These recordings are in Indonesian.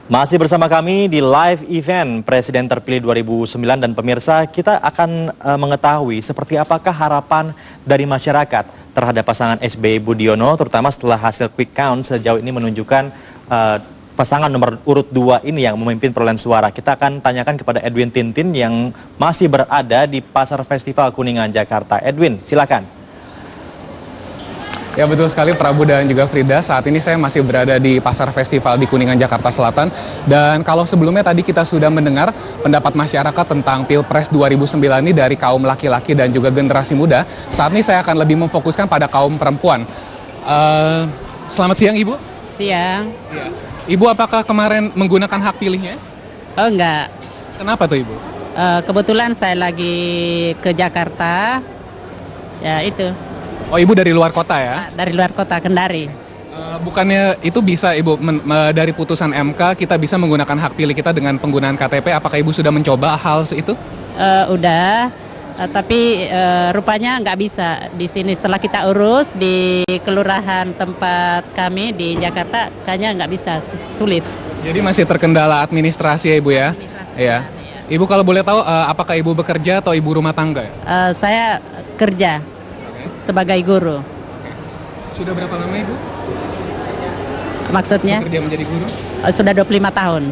Masih bersama kami di live event Presiden Terpilih 2009 dan pemirsa, kita akan mengetahui seperti apakah harapan dari masyarakat terhadap pasangan SBY Budiono, terutama setelah hasil quick count sejauh ini menunjukkan pasangan nomor urut 2 ini yang memimpin perolehan suara. Kita akan tanyakan kepada Edwin Tintin yang masih berada di Pasar Festival Kuningan, Jakarta. Edwin, silakan. Ya betul sekali Prabu dan juga Frida, saat ini saya masih berada di Pasar Festival di Kuningan, Jakarta Selatan. Dan kalau sebelumnya tadi kita sudah mendengar pendapat masyarakat tentang Pilpres 2009 ini dari kaum laki-laki dan juga generasi muda, saat ini saya akan lebih memfokuskan pada kaum perempuan. Selamat siang Ibu. Siang. Ya. Ibu apakah kemarin menggunakan hak pilihnya? Oh enggak. Kenapa tuh Ibu? Kebetulan saya lagi ke Jakarta. Ya itu. Oh Ibu dari luar kota ya? Dari luar kota, Kendari. Bukannya itu bisa Ibu, dari putusan MK kita bisa menggunakan hak pilih kita dengan penggunaan KTP, apakah Ibu sudah mencoba hal itu? Udah, tapi rupanya nggak bisa di sini. Setelah kita urus di kelurahan tempat kami di Jakarta, kayaknya nggak bisa, sulit. Jadi masih terkendala administrasi ya Ibu ya? Administrasi, ya. Ibu kalau boleh tahu, apakah Ibu bekerja atau Ibu rumah tangga? Saya kerja sebagai guru. Sudah berapa lama Ibu? Maksudnya? Bekerja menjadi guru? Sudah 25 tahun.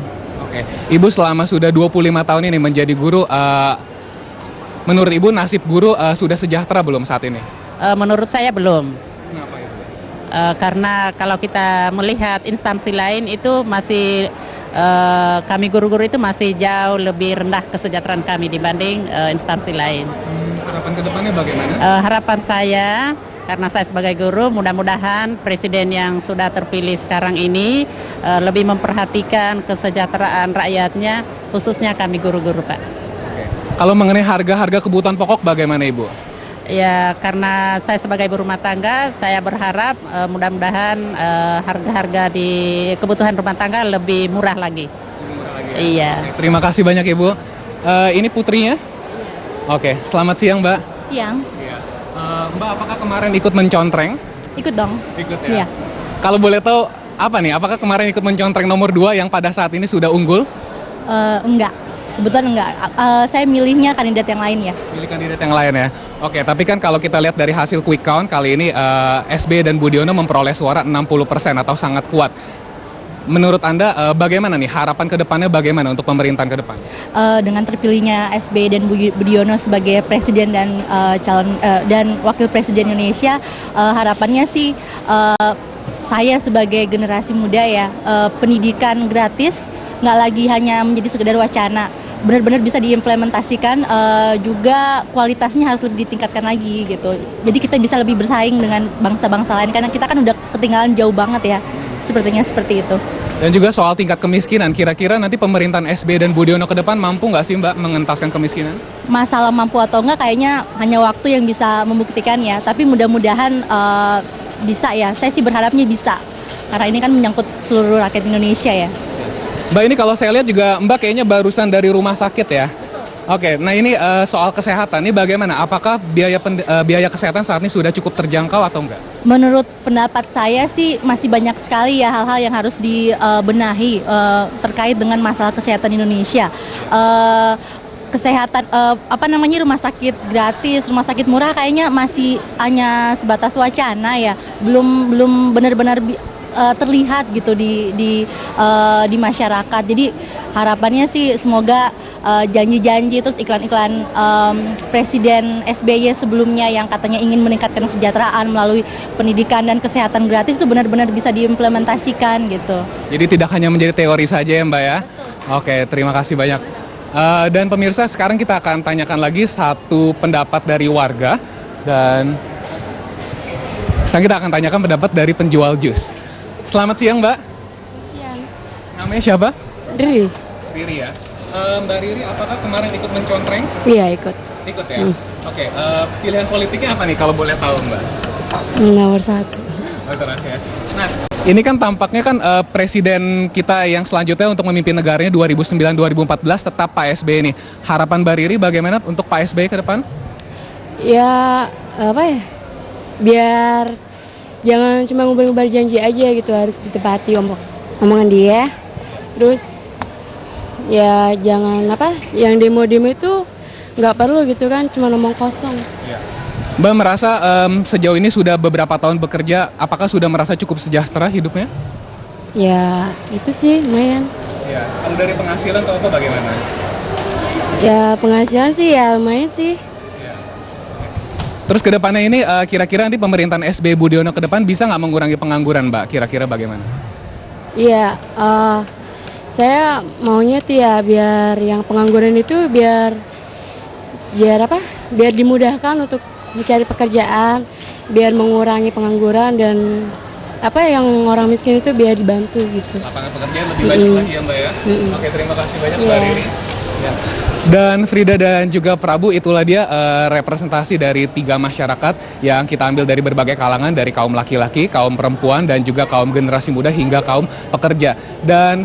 Oke. Ibu selama sudah 25 tahun ini menjadi guru, menurut Ibu nasib guru sudah sejahtera belum saat ini? Menurut saya belum. Kenapa Ibu? Karena kalau kita melihat instansi lain itu masih kami guru-guru itu masih jauh lebih rendah kesejahteraan kami dibanding instansi lain. Harapan kedepannya bagaimana? Harapan saya, karena saya sebagai guru, mudah-mudahan presiden yang sudah terpilih sekarang ini lebih memperhatikan kesejahteraan rakyatnya, khususnya kami guru-guru, Pak. Oke. Kalau mengenai harga-harga kebutuhan pokok bagaimana Ibu? Ya, karena saya sebagai ibu rumah tangga, saya berharap mudah-mudahan harga-harga di kebutuhan rumah tangga lebih murah lagi. Lebih murah lagi ya? Iya. Oke, terima kasih banyak Ibu. Ini putrinya? Oke, selamat siang Mbak. Siang. Iya. Mbak, apakah kemarin ikut mencontreng? Ikut dong. Ikut ya? Iya. Kalau boleh tahu apa nih, apakah kemarin ikut mencontreng nomor 2 yang pada saat ini sudah unggul? Enggak. Kebetulan enggak. Saya milihnya kandidat yang lain ya. Pilih kandidat yang lain ya. Oke, tapi kan kalau kita lihat dari hasil quick count kali ini SBY dan Budiono memperoleh suara 60% atau sangat kuat. Menurut Anda bagaimana nih harapan ke depannya, bagaimana untuk pemerintahan ke depan? Dengan terpilihnya SBY dan Budiono sebagai presiden dan calon dan wakil presiden Indonesia, harapannya sih saya sebagai generasi muda ya, pendidikan gratis nggak lagi hanya menjadi sekedar wacana, benar-benar bisa diimplementasikan, juga kualitasnya harus lebih ditingkatkan lagi gitu. Jadi kita bisa lebih bersaing dengan bangsa-bangsa lain karena kita kan udah ketinggalan jauh banget ya. Sepertinya seperti itu. Dan juga soal tingkat kemiskinan, kira-kira nanti pemerintahan SBY dan Budiono ke depan mampu nggak sih Mbak mengentaskan kemiskinan? Masalah mampu atau enggak kayaknya hanya waktu yang bisa membuktikan ya. Tapi mudah-mudahan bisa ya. Saya sih berharapnya bisa. Karena ini kan menyangkut seluruh rakyat Indonesia ya. Mbak, ini kalau saya lihat juga Mbak kayaknya barusan dari rumah sakit ya? Oke, nah ini soal kesehatan, ini bagaimana? Apakah biaya kesehatan saat ini sudah cukup terjangkau atau enggak? Menurut pendapat saya sih masih banyak sekali ya hal-hal yang harus dibenahi terkait dengan masalah kesehatan Indonesia. Kesehatan rumah sakit gratis, rumah sakit murah kayaknya masih hanya sebatas wacana ya, belum benar-benar terlihat gitu di masyarakat. Jadi harapannya sih semoga janji-janji terus iklan-iklan Presiden SBY sebelumnya yang katanya ingin meningkatkan kesejahteraan melalui pendidikan dan kesehatan gratis itu benar-benar bisa diimplementasikan gitu. Jadi tidak hanya menjadi teori saja ya Mbak ya? Betul. Oke, terima kasih banyak. Dan pemirsa, sekarang kita akan tanyakan lagi satu pendapat dari warga dan sekarang kita akan tanyakan pendapat dari penjual jus. Selamat siang Mbak. Siang. Namanya siapa? Riri. Riri ya. Mbak Riri, apakah kemarin ikut mencontreng? Iya ikut. Ikut ya? Oke, pilihan politiknya apa nih kalau boleh tahu Mbak? Nomor 1. Oh, itu rahasia. Nah, Ini kan tampaknya kan presiden kita yang selanjutnya untuk memimpin negaranya 2009-2014 tetap Pak SBY ini. Harapan Mbak Riri bagaimana untuk Pak SBY ke depan? Ya apa ya, biar jangan cuma ngubar-ngubar janji aja gitu, harus ditepati omongan dia. Terus ya jangan apa, yang demo-demo itu nggak perlu gitu kan, cuma ngomong kosong. Mbak merasa sejauh ini sudah beberapa tahun bekerja, apakah sudah merasa cukup sejahtera hidupnya? Ya itu sih lumayan. Ya, kalau dari penghasilan atau apa bagaimana? Ya penghasilan sih ya lumayan sih. Terus ke depannya ini kira-kira nanti pemerintahan SBY Budiono ke depan bisa nggak mengurangi pengangguran, Mbak? Kira-kira bagaimana? Iya, saya maunya tuh ya biar yang pengangguran itu biar apa? Biar dimudahkan untuk mencari pekerjaan, biar mengurangi pengangguran dan apa yang orang miskin itu biar dibantu gitu. Lapangan pekerjaan lebih banyak lagi ya, Mbak ya. Oke, terima kasih banyak Mbak Riri. Ya. Dan Frida dan juga Prabu, itulah dia representasi dari 3 masyarakat yang kita ambil dari berbagai kalangan, dari kaum laki-laki, kaum perempuan, dan juga kaum generasi muda hingga kaum pekerja. Dan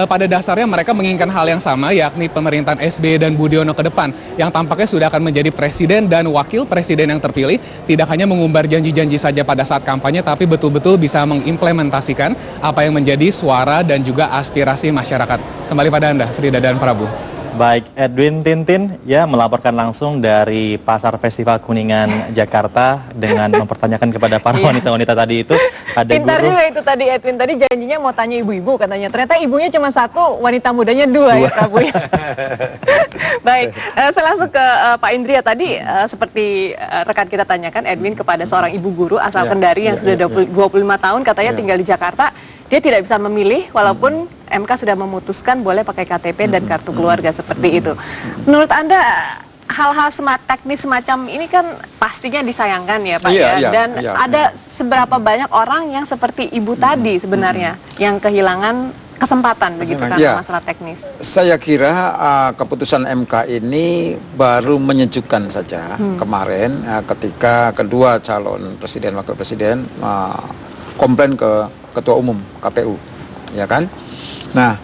pada dasarnya mereka menginginkan hal yang sama, yakni pemerintahan SBY dan Budiono ke depan, yang tampaknya sudah akan menjadi presiden dan wakil presiden yang terpilih, tidak hanya mengumbar janji-janji saja pada saat kampanye, tapi betul-betul bisa mengimplementasikan apa yang menjadi suara dan juga aspirasi masyarakat. Kembali pada Anda, Frida dan Prabu. Baik, Edwin Tintin ya melaporkan langsung dari Pasar Festival Kuningan, Jakarta dengan mempertanyakan kepada para wanita-wanita tadi itu. Ada Pintar guru. juga itu tadi Edwin, tadi janjinya mau tanya ibu-ibu katanya. Ternyata ibunya cuma 1, wanita mudanya 2 ya Prabu ya. Baik, saya langsung ke Pak Indria tadi seperti rekan kita tanyakan Edwin kepada seorang ibu guru asal Kendari yang sudah 25 tahun katanya tinggal di Jakarta. Dia tidak bisa memilih walaupun MK sudah memutuskan boleh pakai KTP dan kartu keluarga seperti itu. Menurut Anda hal-hal teknis semacam ini kan pastinya disayangkan ya Pak Dan ada seberapa banyak orang yang seperti ibu tadi sebenarnya yang kehilangan kesempatan begitu karena masalah teknis. Saya kira keputusan MK ini baru menyejukkan saja kemarin ketika kedua calon presiden wakil presiden komplain ke Ketua Umum KPU, ya kan? Nah,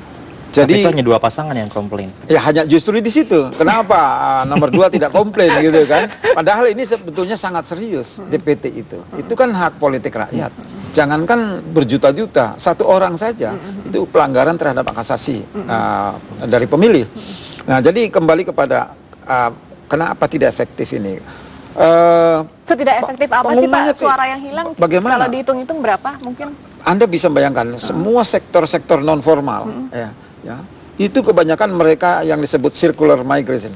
jadi itu hanya 2 pasangan yang komplain. Ya hanya justru di situ. Kenapa nomor 2 tidak komplain gitu kan? Padahal ini sebetulnya sangat serius DPT itu. Itu kan hak politik rakyat. Jangankan berjuta-juta, 1 orang saja itu pelanggaran terhadap hak asasi dari pemilih. Nah, jadi kembali kepada kenapa tidak efektif ini? Setidak efektif apa sih Pak suara yang hilang? Bagaimana? Kalau dihitung-hitung berapa mungkin? Anda bisa bayangkan semua sektor-sektor non formal, ya, itu kebanyakan mereka yang disebut circular migration,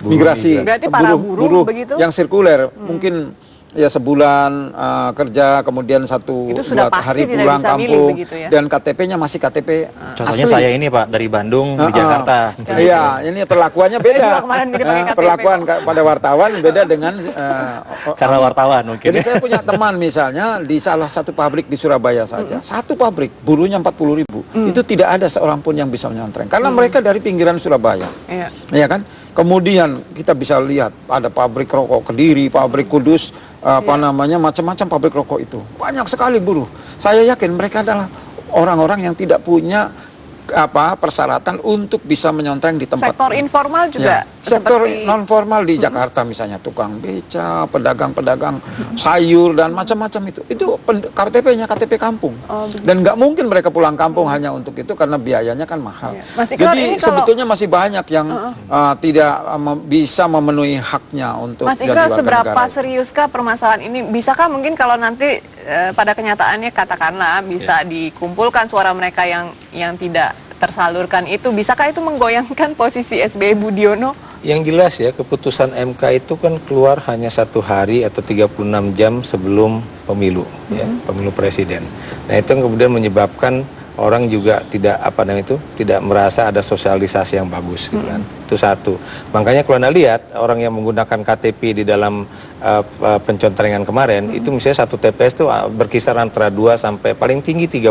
migrasi, berarti para buruh begitu? Yang sirkuler, mungkin ya sebulan kerja, kemudian 1-2 hari pulang kampung, dan KTP-nya masih KTP Contohnya asli. saya ini Pak, dari Bandung di Jakarta. Iya, ini perlakuannya beda. Perlakuan pada wartawan beda dengan karena wartawan mungkin. Jadi saya punya teman misalnya di salah satu pabrik di Surabaya saja, satu pabrik buruhnya 40.000, itu tidak ada seorang pun yang bisa menyontreng karena mereka dari pinggiran Surabaya, ya kan? Kemudian kita bisa lihat ada pabrik rokok Kediri, pabrik Kudus, macam-macam pabrik rokok itu banyak sekali buruh. Saya yakin mereka adalah orang-orang yang tidak punya persyaratan untuk bisa menyontreng di tempat. Sektor informal juga. Sektor non formal di Jakarta misalnya tukang beca, pedagang-pedagang sayur dan macam-macam itu KTP-nya KTP kampung. Dan nggak mungkin mereka pulang kampung hanya untuk itu karena biayanya kan mahal. Jadi sebetulnya masih banyak yang tidak bisa memenuhi haknya untuk jadi warga negara. Mas Ikral, seberapa seriuskah permasalahan ini? Bisakah mungkin kalau nanti pada kenyataannya katakanlah bisa dikumpulkan suara mereka yang tidak tersalurkan itu, bisakah itu menggoyangkan posisi SBY Budiono? Yang jelas ya, keputusan MK itu kan keluar hanya 1 hari atau 36 jam sebelum pemilu, ya, pemilu presiden. Nah itu yang kemudian menyebabkan orang juga tidak tidak merasa ada sosialisasi yang bagus, gitu kan. Itu satu. Makanya kalau Anda lihat orang yang menggunakan KTP di dalam pencontrengan kemarin, itu misalnya 1 TPS itu berkisar antara 2 sampai paling tinggi 35.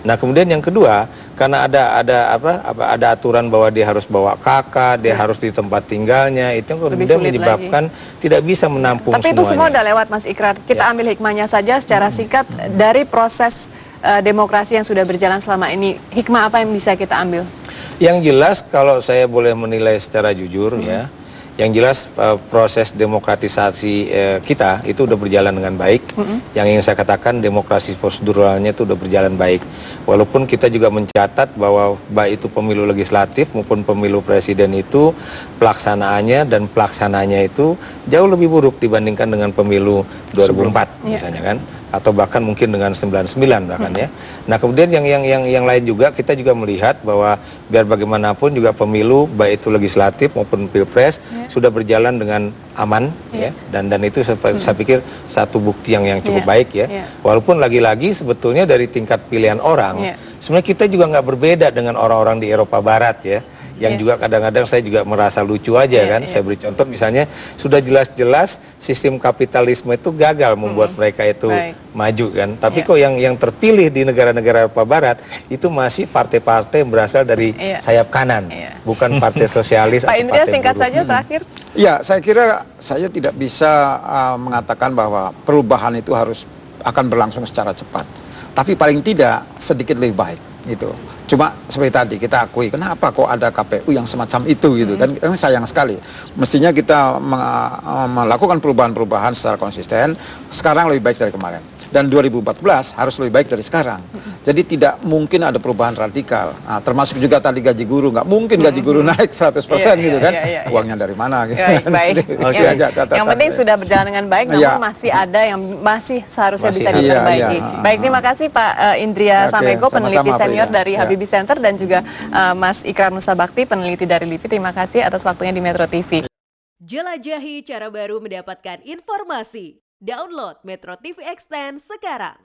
Nah kemudian yang kedua, Karena ada aturan bahwa dia harus bawa kakak, dia harus di tempat tinggalnya, itu kemudian menyebabkan tidak bisa menampung Tapi semuanya. itu semua udah lewat, Mas Ikrar. Kita ambil hikmahnya saja secara singkat dari proses demokrasi yang sudah berjalan selama ini. Hikmah apa yang bisa kita ambil? Yang jelas kalau saya boleh menilai secara jujur ya, yang jelas proses demokratisasi kita itu udah berjalan dengan baik. Yang ingin saya katakan demokrasi proseduralnya itu udah berjalan baik. Walaupun kita juga mencatat bahwa baik itu pemilu legislatif maupun pemilu presiden itu pelaksananya itu jauh lebih buruk dibandingkan dengan pemilu 2004 misalnya kan, atau bahkan mungkin dengan 99 bahkan ya. Nah kemudian yang lain juga kita juga melihat bahwa biar bagaimanapun juga pemilu baik itu legislatif maupun pilpres sudah berjalan dengan aman ya, dan itu saya pikir satu bukti yang cukup baik ya. Walaupun lagi-lagi sebetulnya dari tingkat pilihan orang sebenarnya kita juga nggak berbeda dengan orang-orang di Eropa Barat ya, yang juga kadang-kadang saya juga merasa lucu aja kan. Saya beri contoh misalnya sudah jelas-jelas sistem kapitalisme itu gagal membuat mereka itu maju kan. Tapi kok yang terpilih di negara-negara Eropa Barat itu masih partai-partai yang berasal dari sayap kanan, bukan partai sosialis. Pak Indria singkat saja terakhir. Ya, saya kira saya tidak bisa mengatakan bahwa perubahan itu akan berlangsung secara cepat. Tapi paling tidak sedikit lebih baik gitu. Cuma seperti tadi kita akui kenapa kok ada KPU yang semacam itu gitu kan, sayang sekali. Mestinya kita melakukan perubahan-perubahan secara konsisten. Sekarang lebih baik dari kemarin. Dan 2014 harus lebih baik dari sekarang. Jadi tidak mungkin ada perubahan radikal. Nah, termasuk juga tadi gaji guru, nggak mungkin gaji guru naik 100% gitu kan. Uangnya dari mana gitu. Baik. Yang penting sudah berjalan dengan baik, namun masih ada yang seharusnya bisa diperbaiki. Baik, terima kasih Pak Indria Samego, peneliti senior dari Habibie Center, dan juga Mas Ikrar Nusa Bakti, peneliti dari LIPI. Terima kasih atas waktunya di Metro TV. Jelajahi cara baru mendapatkan informasi. Download Metro TV Extend sekarang.